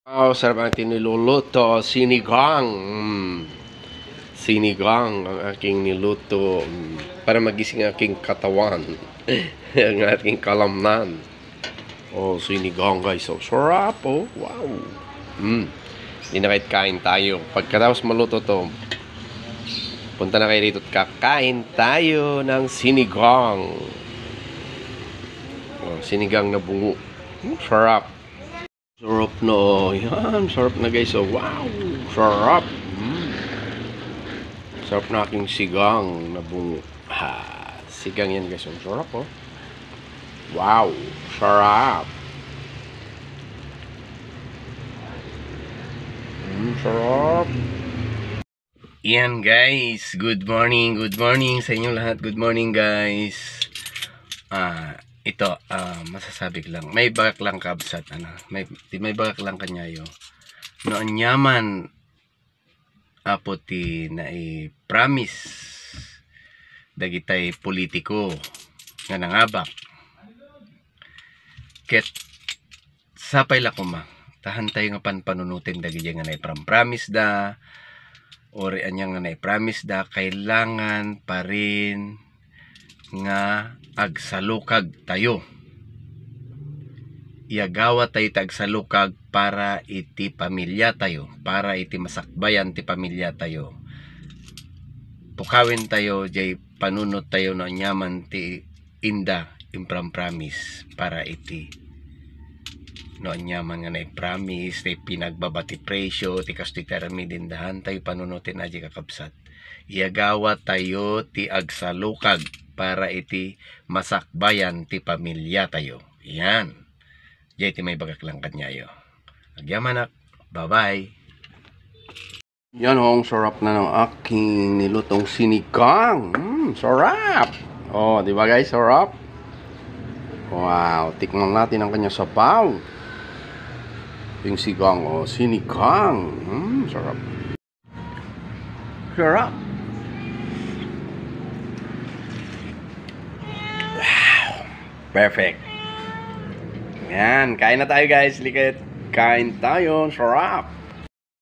Sarap ang niluluto. Sinigang. Sinigang ang aking niluto. Para magising ang aking katawan. Ang aking kalamnan. Sinigang guys. Sarap Wow. Hindi na kahit kain tayo. Pagkatapos maluto to, punta na kayo rito at kakain tayo ng sinigang. Sinigang na bungo. Sarap. Sarap na yan. Sarap na guys. Wow. Sarap. Sarap na aking sigang na bungo. Sigang yan guys. Sarap Wow. Sarap. Sarap. Yan guys. Good morning. Good morning sa inyo lahat. Good morning guys. Ito, masasabi ko lang, may bagak lang kabsat, may bagak lang kanyayo. No, anyaman, ti na promise, dagitay politiko, nga nangabak. Ket, sapay lakuma, tahan tayo nga panpanunutin, dagitay nga promise da, or anyang nga promise da, kailangan pa rin, nga agsalukag tayo. Iagawa tayo agsalukag para iti pamilya tayo, para iti masakbayan ti pamilya tayo. Pukawin tayo jay panunot tayo no nyaman ti inda promise para iti no nyaman nga na promise ti pinagbabati presyo ti kasto ti taramidindahan tayo panunutin aji kakabsat. Iagawa tayo ti agsalukag para iti masakbayan ti pamilya tayo. Yan. Diyan ti may bagak lang kanyayo. Agyamanak. Bye-bye. Yan ang sarap na ng aking nilutong sinigang. Sarap. Di ba guys? Sarap. Wow. Tikman natin ang kanyang sabaw. Yung sigang. Sinigang. Sarap. Sarap. Perfect. Yan, kain na tayo guys. Likat, kain tayo. Sarap.